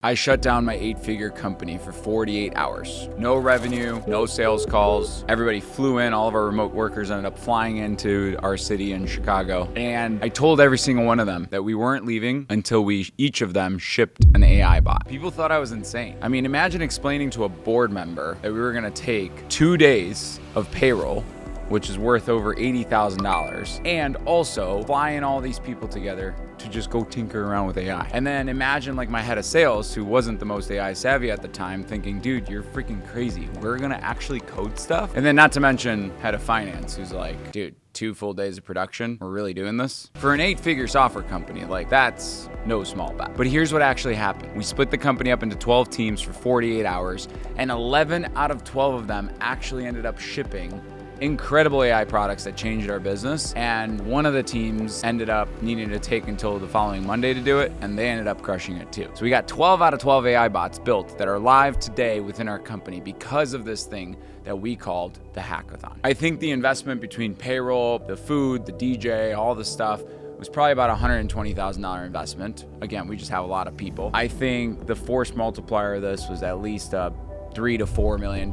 I shut down my 8-figure company for 48 hours. No revenue, no sales calls. Everybody flew in. All of our remote workers ended up flying into our city in Chicago. And I told every single one of them that we weren't leaving until each of them shipped an AI bot. People thought I was insane. I mean, imagine explaining to a board member that we were gonna take 2 days of payroll, which is worth over $80,000, and also flying all these people together to just go tinker around with AI. And then imagine like my head of sales, who wasn't the most AI savvy at the time, thinking, dude, you're freaking crazy. We're gonna actually code stuff? And then not to mention head of finance, who's like, dude, 2 full days of production? We're really doing this? For an 8-figure software company, like that's no small bet. But here's what actually happened. We split the company up into 12 teams for 48 hours, and 11 out of 12 of them actually ended up shipping incredible AI products that changed our business. And one of the teams ended up needing to take until the following Monday to do it, and they ended up crushing it too. So we got 12 out of 12 AI bots built that are live today within our company because of this thing that we called the hackathon. I think the investment between payroll, the food, the DJ, all the stuff was probably about $120,000 investment. Again, we just have a lot of people. I think the force multiplier of this was at least a $3 to $4 million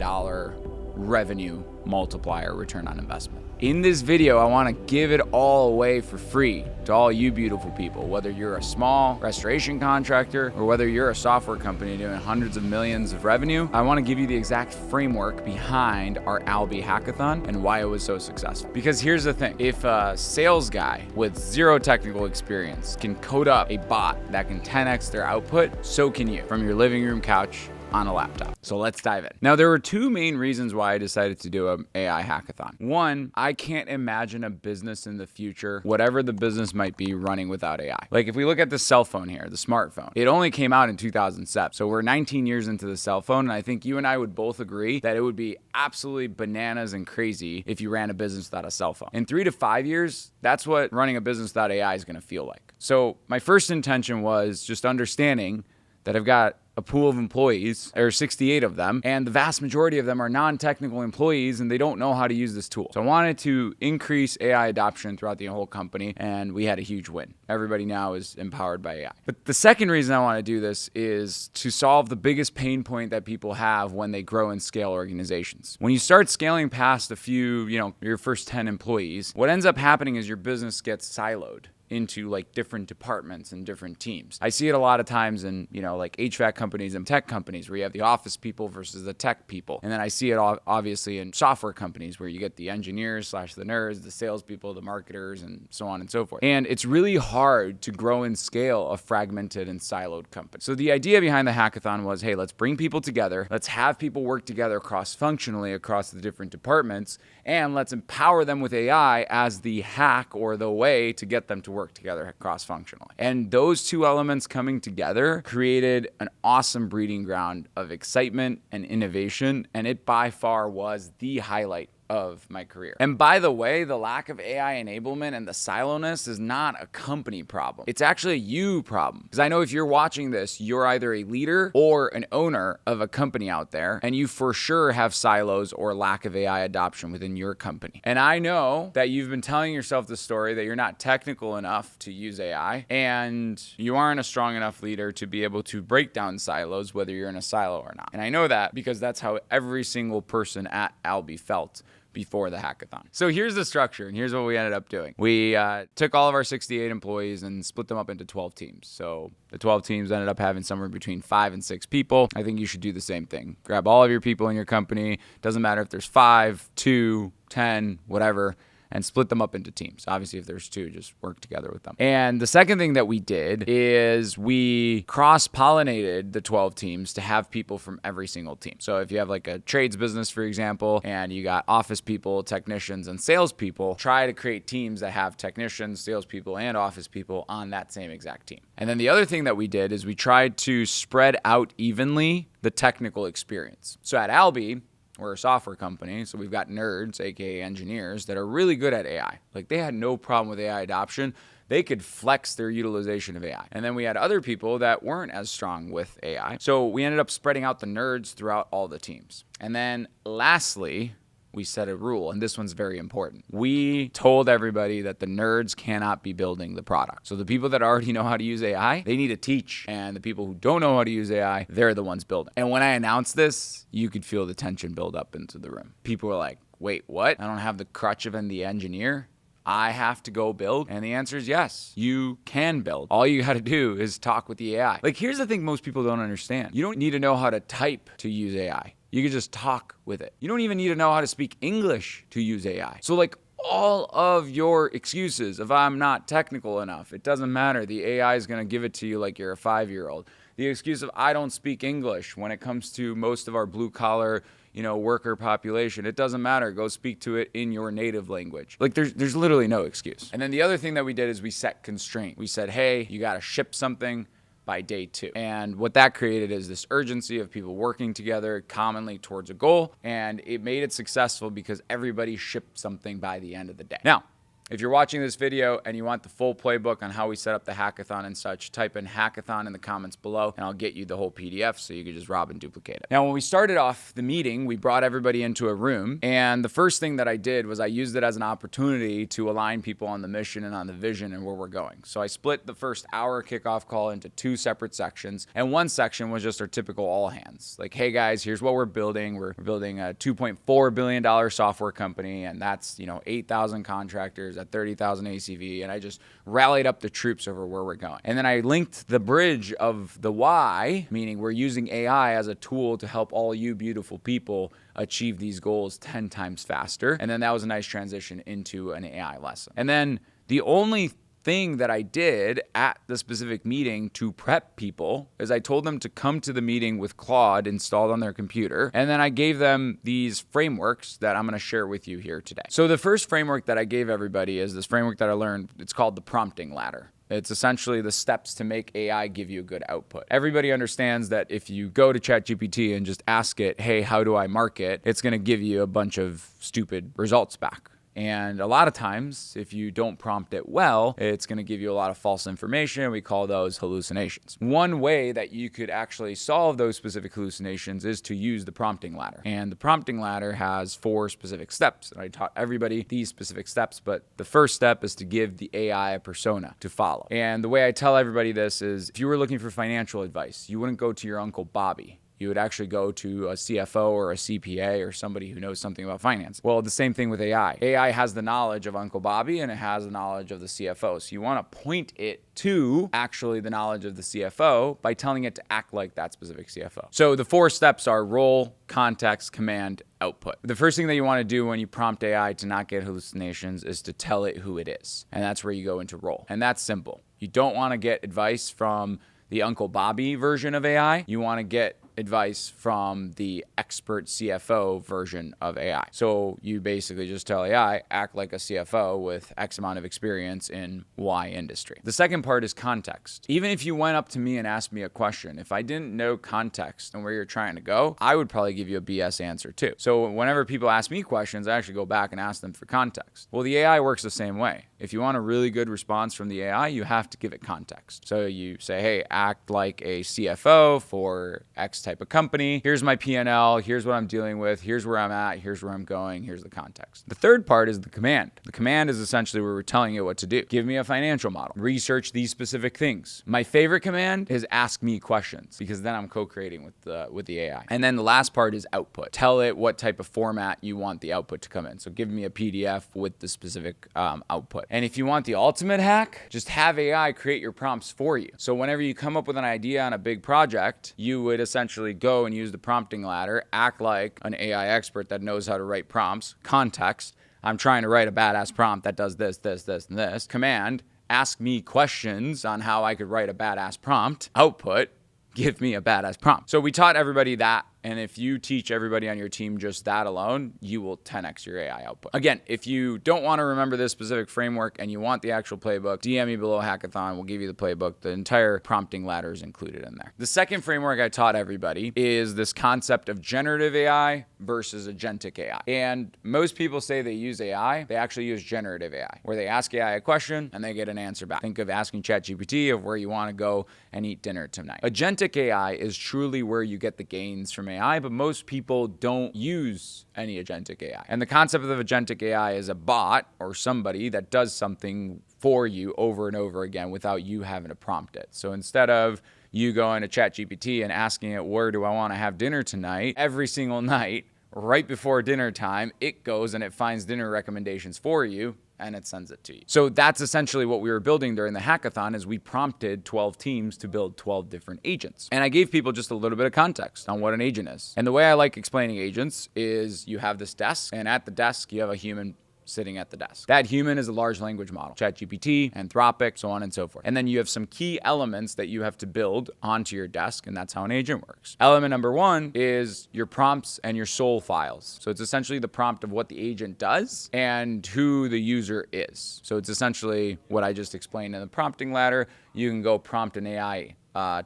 revenue multiplier return on investment. In this video, I want to give it all away for free to all you beautiful people, whether you're a small restoration contractor or whether you're a software company doing hundreds of millions of revenue. I want to give you the exact framework behind our Albi Hackathon and why it was so successful. Because here's the thing, if a sales guy with zero technical experience can code up a bot that can 10x their output, so can you from your living room couch on a laptop. So let's dive in. Now, there were 2 main reasons why I decided to do an AI hackathon. One, I can't imagine a business in the future, whatever the business might be, running without AI. Like if we look at the cell phone here, the smartphone, it only came out in 2007. So we're 19 years into the cell phone. And I think you and I would both agree that it would be absolutely bananas and crazy if you ran a business without a cell phone. In 3 to 5 years, that's what running a business without AI is going to feel like. So my first intention was just understanding that I've got a pool of employees, there are 68 of them, and the vast majority of them are non-technical employees and they don't know how to use this tool. So I wanted to increase AI adoption throughout the whole company, and we had a huge win. Everybody now is empowered by AI. But the second reason I want to do this is to solve the biggest pain point that people have when they grow and scale organizations. When you start scaling past a few, your first 10 employees, what ends up happening is your business gets siloed into like different departments and different teams. I see it a lot of times in, like HVAC companies and tech companies where you have the office people versus the tech people. And then I see it obviously in software companies where you get the engineers / the nerds, the salespeople, the marketers, and so on and so forth. And it's really hard to grow and scale a fragmented and siloed company. So the idea behind the hackathon was, hey, let's bring people together. Let's have people work together cross-functionally across the different departments, and let's empower them with AI as the hack or the way to get them to work together cross-functionally. And those 2 elements coming together created an awesome breeding ground of excitement and innovation, and it by far was the highlight of my career. And by the way, the lack of AI enablement and the siloness is not a company problem. It's actually a you problem. Because I know if you're watching this, you're either a leader or an owner of a company out there, and you for sure have silos or lack of AI adoption within your company. And I know that you've been telling yourself the story that you're not technical enough to use AI, and you aren't a strong enough leader to be able to break down silos, whether you're in a silo or not. And I know that because that's how every single person at Albi felt before the hackathon. So here's the structure, and here's what we ended up doing. We took all of our 68 employees and split them up into 12 teams. So the 12 teams ended up having somewhere between 5 and 6 people. I think you should do the same thing. Grab all of your people in your company. Doesn't matter if there's 5, 2, 10, whatever, and split them up into teams. Obviously, if there's 2, just work together with them. And the second thing that we did is we cross-pollinated the 12 teams to have people from every single team. So if you have like a trades business, for example, and you got office people, technicians, and salespeople, try to create teams that have technicians, salespeople, and office people on that same exact team. And then the other thing that we did is we tried to spread out evenly the technical experience. So at Albi, we're a software company, so we've got nerds, aka engineers, that are really good at AI. Like they had no problem with AI adoption. They could flex their utilization of AI. And then we had other people that weren't as strong with AI. So we ended up spreading out the nerds throughout all the teams. And then lastly, we set a rule, and this one's very important. We told everybody that the nerds cannot be building the product. So the people that already know how to use AI, they need to teach. And the people who don't know how to use AI, they're the ones building. And when I announced this, you could feel the tension build up into the room. People were like, wait, what? I don't have the crutch of the engineer? I have to go build? And the answer is yes, you can build. All you got to do is talk with the AI. Like, here's the thing most people don't understand. You don't need to know how to type to use AI. You can just talk with it. You don't even need to know how to speak English to use AI. So like, all of your excuses of I'm not technical enough, it doesn't matter. The AI is going to give it to you like you're a 5-year-old. The excuse of I don't speak English when it comes to most of our blue collar, worker population, it doesn't matter. Go speak to it in your native language. Like there's literally no excuse. And then the other thing that we did is we set constraint. We said, hey, you got to ship something by day 2. And what that created is this urgency of people working together commonly towards a goal. And it made it successful because everybody shipped something by the end of the day. Now, if you're watching this video and you want the full playbook on how we set up the hackathon and such, type in hackathon in the comments below and I'll get you the whole PDF so you can just rob and duplicate it. Now, when we started off the meeting, we brought everybody into a room, and the first thing that I did was I used it as an opportunity to align people on the mission and on the vision and where we're going. So I split the first hour kickoff call into 2 separate sections, and one section was just our typical all hands. Like, hey guys, here's what we're building. We're building a $2.4 billion software company, and that's 8,000 contractors at 30,000 ACV, and I just rallied up the troops over where we're going. And then I linked the bridge of the why, meaning we're using AI as a tool to help all you beautiful people achieve these goals 10 times faster. And then that was a nice transition into an AI lesson. And then the only thing that I did at the specific meeting to prep people is I told them to come to the meeting with Claude installed on their computer. And then I gave them these frameworks that I'm going to share with you here today. So the first framework that I gave everybody is this framework that I learned. It's called the prompting ladder. It's essentially the steps to make AI give you a good output. Everybody understands that if you go to ChatGPT and just ask it, hey, how do I market? It's going to give you a bunch of stupid results back. And a lot of times, if you don't prompt it well, it's going to give you a lot of false information. We call those hallucinations. One way that you could actually solve those specific hallucinations is to use the prompting ladder. And the prompting ladder has 4 specific steps. And I taught everybody these specific steps, but the first step is to give the AI a persona to follow. And the way I tell everybody this is, if you were looking for financial advice, you wouldn't go to your Uncle Bobby. You would actually go to a CFO or a CPA or somebody who knows something about finance. Well, the same thing with AI. AI has the knowledge of Uncle Bobby and it has the knowledge of the CFO. So you want to point it to actually the knowledge of the CFO by telling it to act like that specific CFO. So the 4 steps are role, context, command, output. The first thing that you want to do when you prompt AI to not get hallucinations is to tell it who it is. And that's where you go into role. And that's simple. You don't want to get advice from the Uncle Bobby version of AI. You want to get advice from the expert CFO version of AI. So you basically just tell AI, act like a CFO with X amount of experience in Y industry. The second part is context. Even if you went up to me and asked me a question, if I didn't know context and where you're trying to go, I would probably give you a BS answer too. So whenever people ask me questions, I actually go back and ask them for context. Well, the AI works the same way. If you want a really good response from the AI, you have to give it context. So you say, hey, act like a CFO for X type of company. Here's my P&L. Here's what I'm dealing with. Here's where I'm at. Here's where I'm going. Here's the context. The third part is the command. The command is essentially where we're telling it what to do. Give me a financial model. Research these specific things. My favorite command is ask me questions, because then I'm co-creating with the AI. And then the last part is output. Tell it what type of format you want the output to come in. So give me a PDF with the specific output. And if you want the ultimate hack, just have AI create your prompts for you. So whenever you come up with an idea on a big project, you would essentially go and use the prompting ladder, act like an AI expert that knows how to write prompts, context, I'm trying to write a badass prompt that does this, this, this, and this, command, ask me questions on how I could write a badass prompt, output, give me a badass prompt. So we taught everybody that. And if you teach everybody on your team just that alone, you will 10x your AI output. Again, if you don't want to remember this specific framework and you want the actual playbook, DM me below Hackathon. We'll give you the playbook. The entire prompting ladder is included in there. The second framework I taught everybody is this concept of generative AI versus agentic AI. And most people say they use AI. They actually use generative AI, where they ask AI a question and they get an answer back. Think of asking ChatGPT of where you want to go and eat dinner tonight. Agentic AI is truly where you get the gains from from AI, but most people don't use any agentic AI. And the concept of agentic AI is a bot or somebody that does something for you over and over again without you having to prompt it. So instead of you going to ChatGPT and asking it, where do I want to have dinner tonight? Every single night, right before dinner time, it goes and it finds dinner recommendations for you and it sends it to you. So that's essentially what we were building during the hackathon. Is we prompted 12 teams to build 12 different agents. And I gave people just a little bit of context on what an agent is. And the way I like explaining agents is you have this desk, and at the desk you have a human sitting at the desk. That human is a large language model, ChatGPT, Anthropic, so on and so forth. And then you have some key elements that you have to build onto your desk, and that's how an agent works. Element number one is your prompts and your soul files. So it's essentially the prompt of what the agent does and who the user is. So it's essentially what I just explained in the prompting ladder. You can go prompt an AI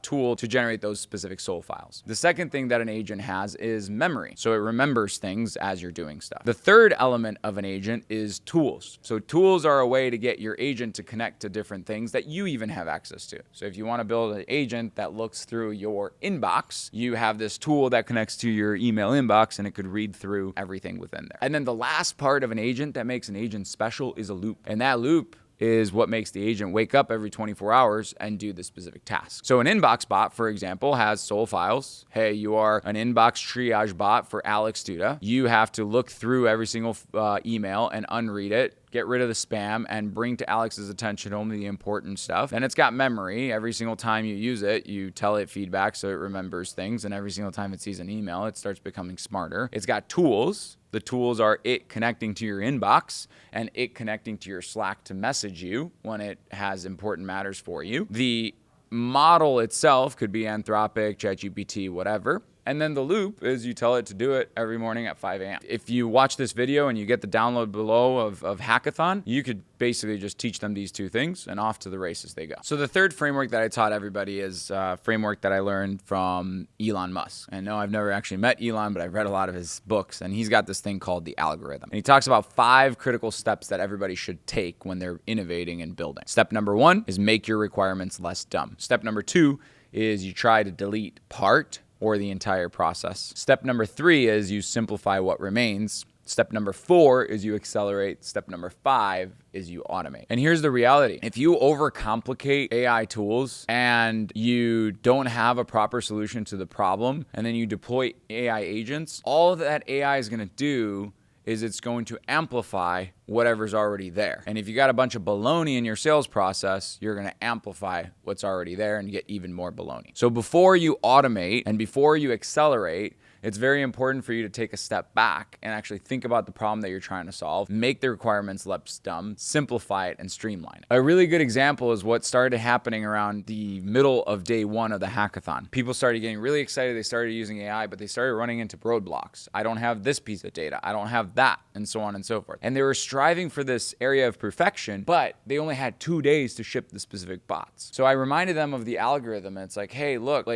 tool to generate those specific soul files. The second thing that an agent has is memory. So it remembers things as you're doing stuff. The third element of an agent is tools. So tools are a way to get your agent to connect to different things that you even have access to. So if you want to build an agent that looks through your inbox, you have this tool that connects to your email inbox and it could read through everything within there. And then the last part of an agent that makes an agent special is a loop. And that loop is what makes the agent wake up every 24 hours and do the specific task. So an inbox bot, for example, has soul files. Hey, you are an inbox triage bot for Alex Duda. You have to look through every single email and unread it, get rid of the spam, and bring to Alex's attention only the important stuff. Then it's got memory. Every single time you use it, you tell it feedback so it remembers things. And every single time it sees an email, it starts becoming smarter. It's got tools. The tools are it connecting to your inbox and it connecting to your Slack to message you when it has important matters for you. The model itself could be Anthropic, ChatGPT, whatever. And then the loop is you tell it to do it every morning at 5 a.m. If you watch this video and you get the download below of Hackathon, you could basically just teach them these two things and off to the races they go. So the third framework that I taught everybody is a framework that I learned from Elon Musk. And no, I've never actually met Elon, but I've read a lot of his books. And he's got this thing called the algorithm. And he talks about 5 critical steps that everybody should take when they're innovating and building. Step number 1 is make your requirements less dumb. Step number 2 is you try to delete part or the entire process. Step number 3 is you simplify what remains. Step number 4 is you accelerate. Step number 5 is you automate. And here's the reality. If you overcomplicate AI tools and you don't have a proper solution to the problem, and then you deploy AI agents, all that AI is gonna do is it's going to amplify whatever's already there. And if you got a bunch of baloney in your sales process, you're going to amplify what's already there and get even more baloney. So before you automate and before you accelerate, it's very important for you to take a step back and actually think about the problem that you're trying to solve, make the requirements less dumb, simplify it, and streamline it. A really good example is what started happening around the middle of day 1 of the hackathon. People started getting really excited. They started using AI, but they started running into roadblocks. I don't have this piece of data. I don't have that, and so on and so forth. And they were striving for this area of perfection, but they only had 2 days to ship the specific bots. So I reminded them of the algorithm, and it's like, hey, look,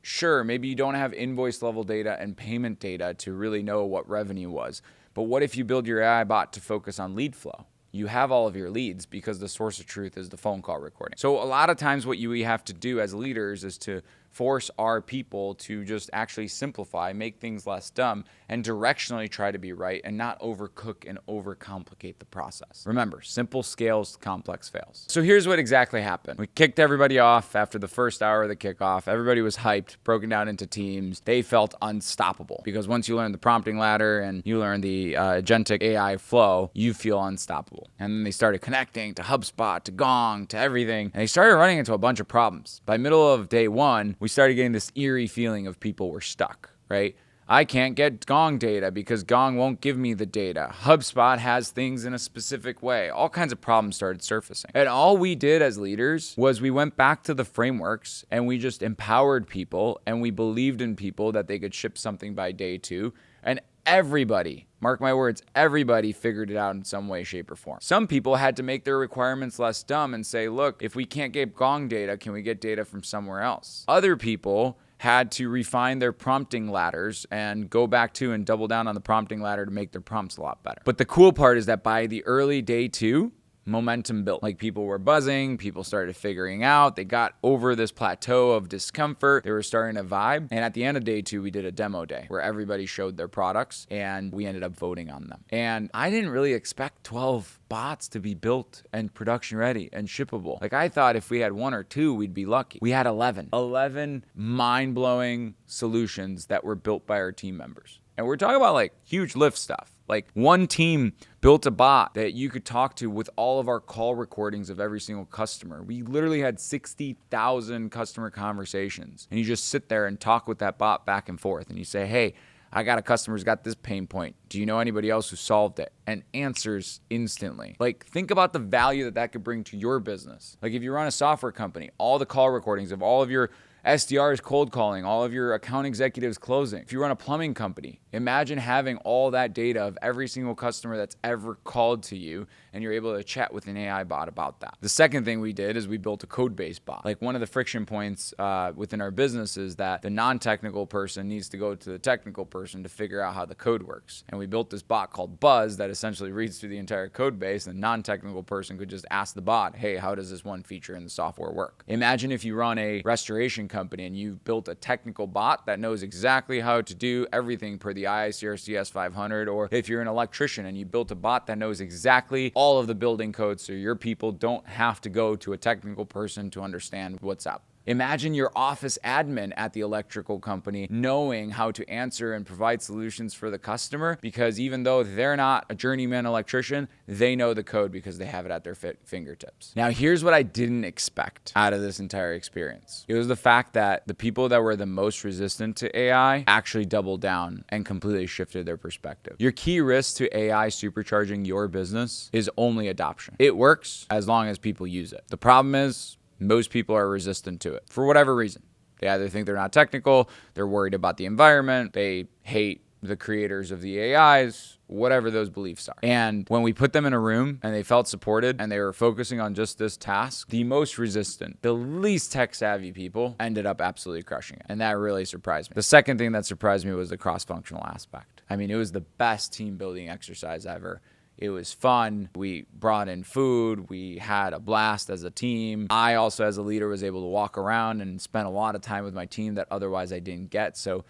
sure, maybe you don't have invoice level data and payment data to really know what revenue was. But what if you build your AI bot to focus on lead flow? You have all of your leads because the source of truth is the phone call recording. So a lot of times what we have to do as leaders is to force our people to just actually simplify, make things less dumb, and directionally try to be right and not overcook and overcomplicate the process. Remember, simple scales, complex fails. So here's what exactly happened. We kicked everybody off after the first hour of the kickoff. Everybody was hyped, broken down into teams. They felt unstoppable because once you learn the prompting ladder and you learn the Agentic AI flow, you feel unstoppable. And then they started connecting to HubSpot, to Gong, to everything. And they started running into a bunch of problems. By middle of day 1, we started getting this eerie feeling of people were stuck, right? I can't get Gong data because Gong won't give me the data. HubSpot has things in a specific way. All kinds of problems started surfacing. And all we did as leaders was we went back to the frameworks and we just empowered people and we believed in people that they could ship something by day 2. And everybody, mark my words, everybody figured it out in some way, shape, or form. Some people had to make their requirements less dumb and say, look, if we can't get Gong data, can we get data from somewhere else? Other people had to refine their prompting ladders and go back to and double down on the prompting ladder to make their prompts a lot better. But the cool part is that by the early day 2, momentum built. Like people were buzzing, people started figuring out, they got over this plateau of discomfort, they were starting to vibe. And at the end of day 2, we did a demo day where everybody showed their products and we ended up voting on them. And I didn't really expect 12 bots to be built and production ready and shippable. Like I thought if we had 1 or 2, we'd be lucky. We had 11 mind-blowing solutions that were built by our team members. And we're talking about like huge lift stuff. Like one team built a bot that you could talk to with all of our call recordings of every single customer. We literally had 60,000 customer conversations. And you just sit there and talk with that bot back and forth. And you say, hey, I got a customer who's got this pain point. Do you know anybody else who solved it? And answers instantly. Like think about the value that could bring to your business. Like if you run a software company, all the call recordings of all of your SDRs cold calling, all of your account executives closing. If you run a plumbing company, imagine having all that data of every single customer that's ever called to you, and you're able to chat with an AI bot about that. The second thing we did is we built a code-based bot. Like one of the friction points within our business is that the non-technical person needs to go to the technical person to figure out how the code works. And we built this bot called Buzz that essentially reads through the entire code base, and the non-technical person could just ask the bot, hey, how does this one feature in the software work? Imagine if you run a restoration company and you've built a technical bot that knows exactly how to do everything per the IICRCS 500, or if you're an electrician and you built a bot that knows exactly all of the building codes so your people don't have to go to a technical person to understand what's up. Imagine your office admin at the electrical company knowing how to answer and provide solutions for the customer, because even though they're not a journeyman electrician, they know the code because they have it at their fingertips. Now, here's what I didn't expect out of this entire experience. It was the fact that the people that were the most resistant to AI actually doubled down and completely shifted their perspective. Your key risk to AI supercharging your business is only adoption. It works as long as people use it. The problem is, most people are resistant to it for whatever reason. They either think they're not technical, they're worried about the environment, they hate the creators of the AIs, whatever those beliefs are. And when we put them in a room and they felt supported and they were focusing on just this task, the most resistant, the least tech savvy people ended up absolutely crushing it. And that really surprised me. The second thing that surprised me was the cross-functional aspect. I mean, it was the best team building exercise ever. It was fun. We brought in food. We had a blast as a team. I also, as a leader, was able to walk around and spend a lot of time with my team that otherwise I didn't get. So,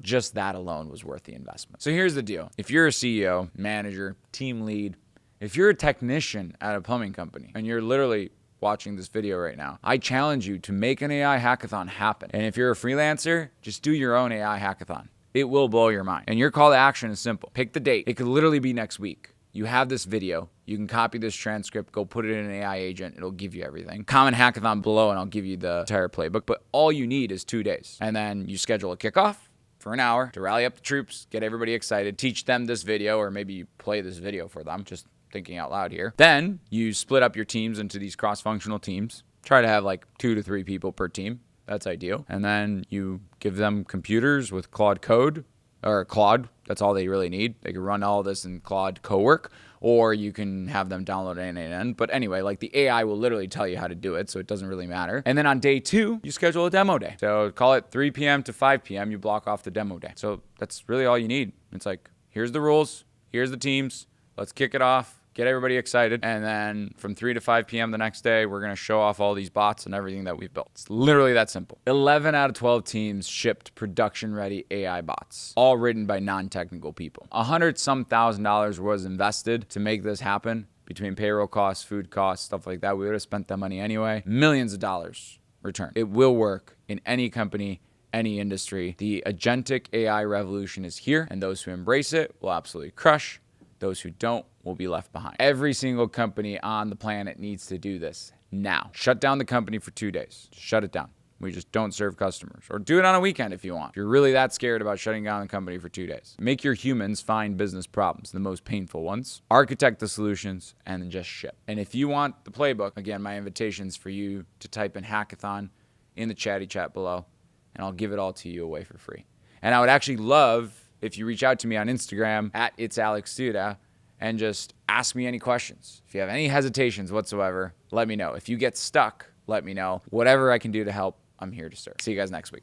just that alone was worth the investment. So here's the deal. If you're a CEO, manager, team lead, if you're a technician at a plumbing company and you're literally watching this video right now, I challenge you to make an AI hackathon happen. And if you're a freelancer, just do your own AI hackathon. It will blow your mind. And your call to action is simple. Pick the date. It could literally be next week. You have this video. You can copy this transcript, go put it in an AI agent. It'll give you everything. Comment hackathon below and I'll give you the entire playbook. But all you need is 2 days. And then you schedule a kickoff for an hour to rally up the troops, get everybody excited, teach them this video, or maybe you play this video for them, just thinking out loud here. Then you split up your teams into these cross-functional teams. Try to have like 2 to 3 people per team. That's ideal. And then you give them computers with Claude Code, or Claude. That's all they really need. They can run all this in Claude Cowork, or you can have them download NaN. But anyway, like the AI will literally tell you how to do it, so it doesn't really matter. And then on day 2, you schedule a demo day. So call it 3 p.m. to 5 p.m. You block off the demo day. So that's really all you need. It's like, here's the rules, here's the teams, let's kick it off. Get everybody excited, and then from 3 to 5 p.m. the next day, we're going to show off all these bots and everything that we've built. It's literally that simple. 11 out of 12 teams shipped production-ready AI bots, all written by non-technical people. $100-some thousand was invested to make this happen between payroll costs, food costs, stuff like that. We would have spent that money anyway. Millions of dollars returned. It will work in any company, any industry. The Agentic AI revolution is here, and those who embrace it will absolutely crush. Those who don't will be left behind. Every single company on the planet needs to do this now. Shut down the company for 2 days. Shut it down. We just don't serve customers. Or do it on a weekend if you want. If you're really that scared about shutting down the company for 2 days. Make your humans find business problems, the most painful ones. Architect the solutions and then just ship. And if you want the playbook, again, my invitation is for you to type in hackathon in the chatty chat below, and I'll give it all to you away for free. And I would actually love if you reach out to me on Instagram at @It'sAlexSuda and just ask me any questions. If you have any hesitations whatsoever, let me know. If you get stuck, let me know. Whatever I can do to help, I'm here to serve. See you guys next week.